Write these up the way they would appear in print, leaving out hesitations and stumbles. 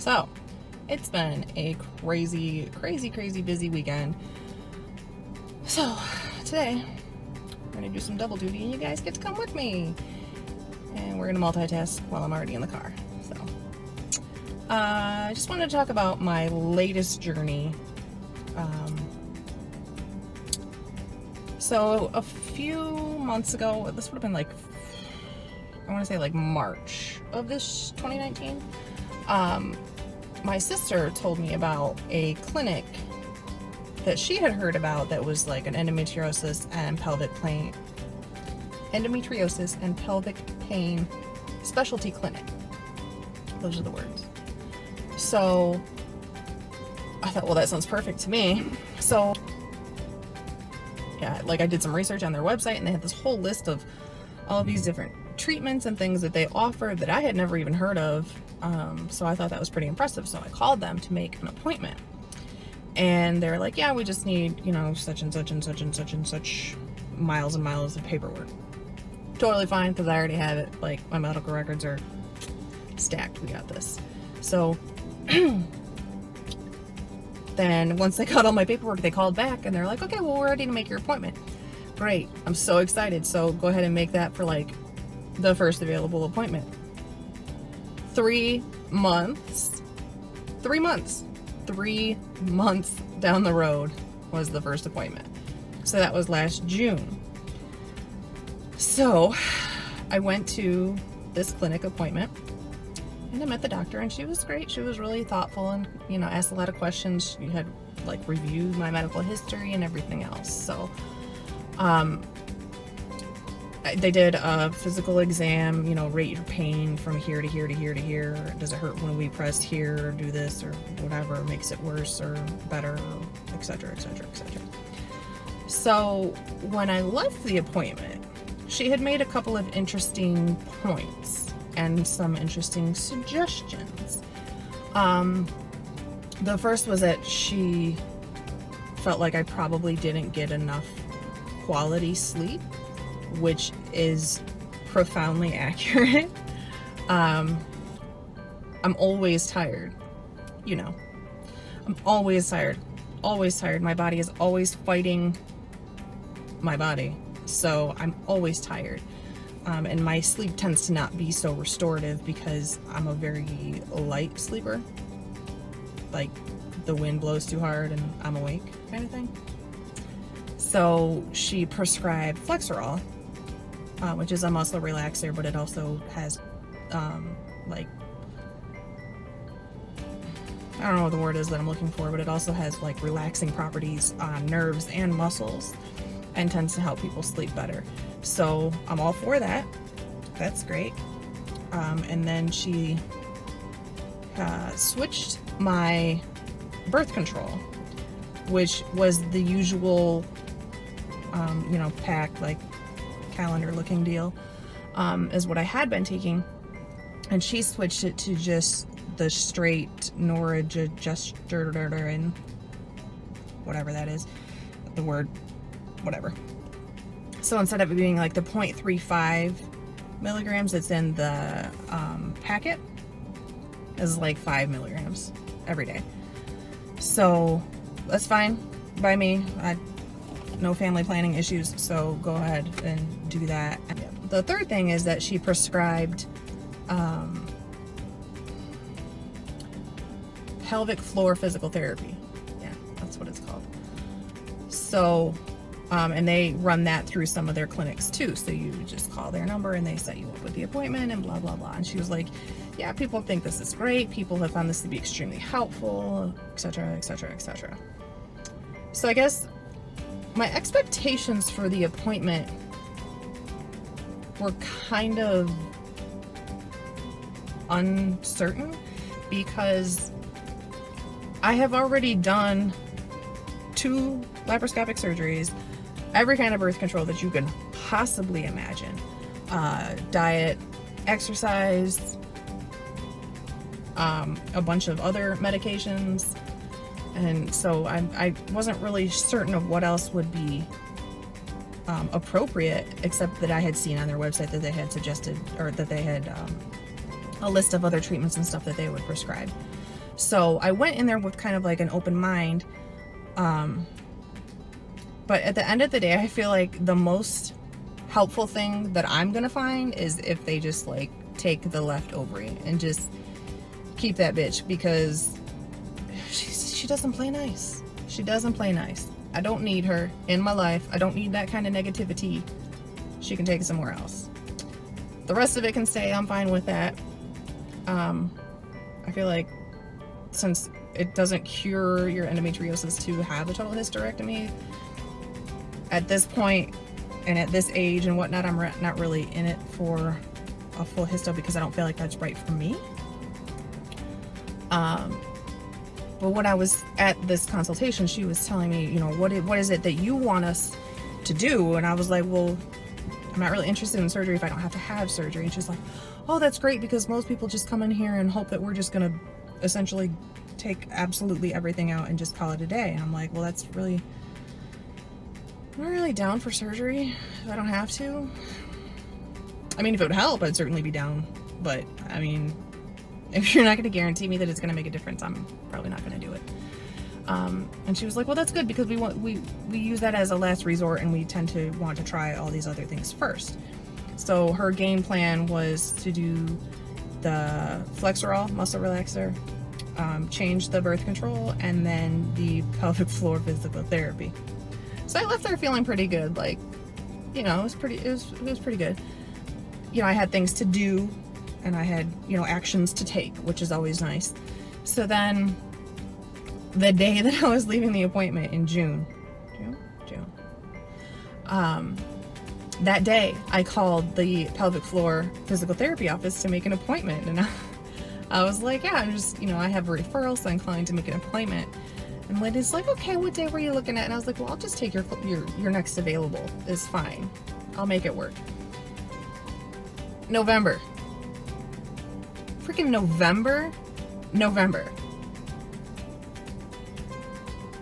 So, it's been a crazy busy weekend. So, today, we're gonna do some double duty and you guys get to come with me. And we're gonna multitask while I'm already in the car. So, I just wanted to talk about my latest journey. So, a few months ago, this would have been like, I want to say like March of this 2019. My sister told me about a clinic that she had heard about that was like an endometriosis and pelvic pain specialty clinic. Those are the words. So I thought, well, that sounds perfect to me. So yeah, like I did some research on their website and they had this whole list of all of these different treatments and things that they offer that I had never even heard of. So I thought that was pretty impressive. So I called them to make an appointment. And they're like, yeah, we just need, such and such and such and such and such miles and miles of paperwork. Totally fine, because I already have it. Like, my medical records are stacked. We got this. So then once they got all my paperwork, they called back and they're like, okay, well, we're ready to make your appointment. Great. I'm so excited. So go ahead and make that for like the first available appointment. 3 months down the road was the first appointment. So that was last June. So I went to this clinic appointment and I met the doctor and she was great. She was really thoughtful and, asked a lot of questions. She had like reviewed my medical history and everything else. So, they did a physical exam, rate your pain from here to here to here to here. Does it hurt when we press here or do this or whatever makes it worse or better, etc., etc., etc. So when I left the appointment, she had made a couple of interesting points and some interesting suggestions. The first was that she felt like I probably didn't get enough quality sleep, which is profoundly accurate. I'm always tired, I'm always tired. My body is always fighting my body, so I'm always tired. And my sleep tends to not be so restorative because I'm a very light sleeper. Like the wind blows too hard and I'm awake kind of thing. So she prescribed Flexerol, which is a muscle relaxer, but it also has, I don't know what the word is that I'm looking for, but it also has like relaxing properties on nerves and muscles and tends to help people sleep better. So I'm all for that. That's great. And then she switched my birth control, which was the usual, pack, like calendar looking deal, is what I had been taking. And she switched it to just the straight Noragestern, whatever that is, the word, whatever. So instead of it being like the 0.35 milligrams that's in the packet, is like 5 milligrams every day. So that's fine by me. No family planning issues, so go ahead and do that. The third thing is that she prescribed pelvic floor physical therapy. Yeah, that's what it's called. So, and they run that through some of their clinics too. So you just call their number and they set you up with the appointment and blah, blah, blah. And she was like, yeah, people think this is great. People have found this to be extremely helpful, etc., etc., etc. So I guess my expectations for the appointment were kind of uncertain because I have already done 2 laparoscopic surgeries, every kind of birth control that you can possibly imagine, diet, exercise, a bunch of other medications. And so I wasn't really certain of what else would be appropriate, except that I had seen on their website that they had suggested, or that they had a list of other treatments and stuff that they would prescribe. So I went in there with kind of like an open mind. But at the end of the day, I feel like the most helpful thing that I'm gonna find is if they just like take the left ovary and just keep that bitch, because she doesn't play nice. She doesn't play nice. I don't need her in my life. I don't need that kind of negativity. She can take it somewhere else. The rest of it can stay. I'm fine with that. I feel like since it doesn't cure your endometriosis to have a total hysterectomy, at this point and at this age and whatnot, I'm not really in it for a full histo because I don't feel like that's right for me. But when I was at this consultation, she was telling me, you know, what is it that you want us to do? And I was like, well, I'm not really interested in surgery if I don't have to have surgery. And she's like, oh, that's great, because most people just come in here and hope that we're just gonna essentially take absolutely everything out and just call it a day. And I'm like, well, that's really, I'm not really down for surgery if I don't have to. I mean, if it would help, I'd certainly be down. But I mean, if you're not going to guarantee me that it's going to make a difference, I'm probably not going to do it. And she was like, well, that's good, because we use that as a last resort, and we tend to want to try all these other things first. So her game plan was to do the Flexerol muscle relaxer, change the birth control, and then the pelvic floor physical therapy. So I left there feeling pretty good. Like, you know, it was pretty good. You know, I had things to do, and I had, you know, actions to take, which is always nice. So then the day that I was leaving the appointment in June, that day I called the pelvic floor physical therapy office to make an appointment. And I was like, yeah, I'm just, you know, I have a referral, so I'm inclined to make an appointment. And the lady's like, okay, what day were you looking at? And I was like, well, I'll just take your next available is fine. I'll make it work. November. Freaking November.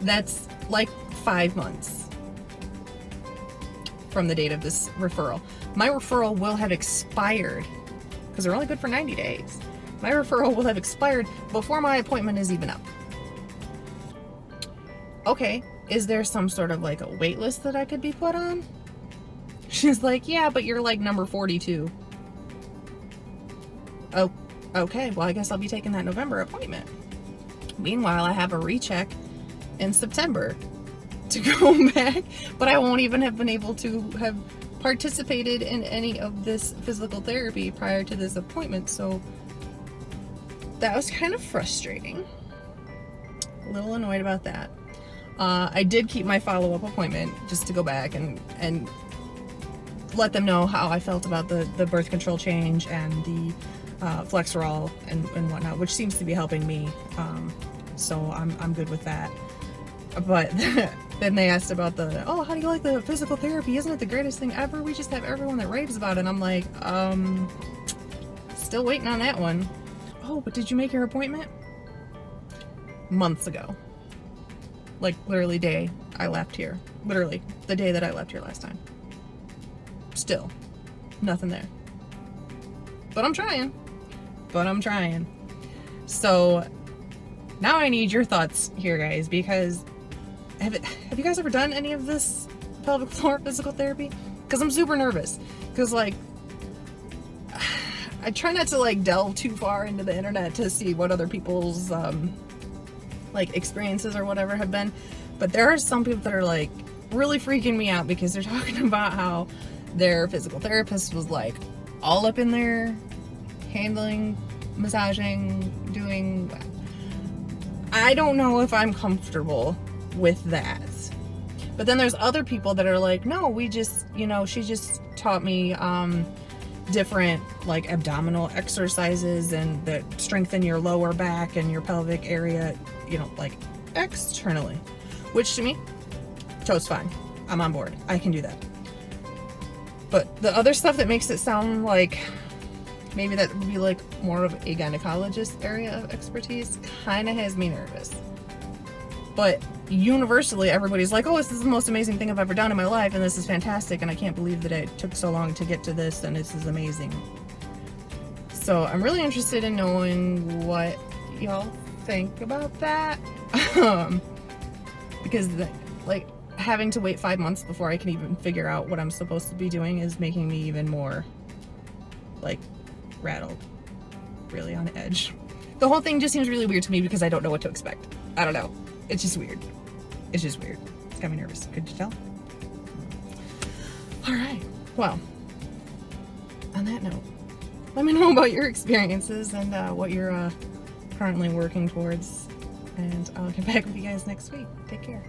That's like 5 months from the date of this referral. My referral will have expired, because they're only good for 90 days. My referral will have expired before my appointment is even up. Okay, is there some sort of like a wait list that I could be put on? She's like, yeah, but you're like number 42. Oh, okay, well, I guess I'll be taking that November appointment. Meanwhile, I have a recheck in September to go back, but I won't even have been able to have participated in any of this physical therapy prior to this appointment. So that was kind of frustrating. A little annoyed about that. I did keep my follow-up appointment just to go back and let them know how I felt about the birth control change and the Flexerol and whatnot, which seems to be helping me. So I'm good with that. But then they asked about how do you like the physical therapy? Isn't it the greatest thing ever? We just have everyone that raves about it. And I'm like, still waiting on that one. Oh, but did you make your appointment? Months ago. Like, literally day I left here. Literally, the day that I left here last time. Still, nothing there. But I'm trying. So, now I need your thoughts here, guys, because have you guys ever done any of this pelvic floor physical therapy? Because I'm super nervous. Because, like, I try not to, like, delve too far into the internet to see what other people's, like, experiences or whatever have been. But there are some people that are, like, really freaking me out because they're talking about how their physical therapist was, like, all up in there, handling, massaging, doing... I don't know if I'm comfortable with that. But then there's other people that are like, no, we just, you know, she just taught me different like abdominal exercises and that strengthen your lower back and your pelvic area, you know, like externally, which to me, toast fine. I'm on board. I can do that. But the other stuff that makes it sound like maybe that would be like more of a gynecologist area of expertise kind of has me nervous. But universally, everybody's like, oh, this is the most amazing thing I've ever done in my life, and this is fantastic, and I can't believe that it took so long to get to this, and this is amazing. So I'm really interested in knowing what y'all think about that. Because like having to wait 5 months before I can even figure out what I'm supposed to be doing is making me even more like rattled, really on edge. The whole thing just seems really weird to me because I don't know what to expect. I don't know. It's just weird. It's just weird. It's got me nervous. Could you tell? All right. Well, on that note, let me know about your experiences and what you're currently working towards. And I'll get back with you guys next week. Take care.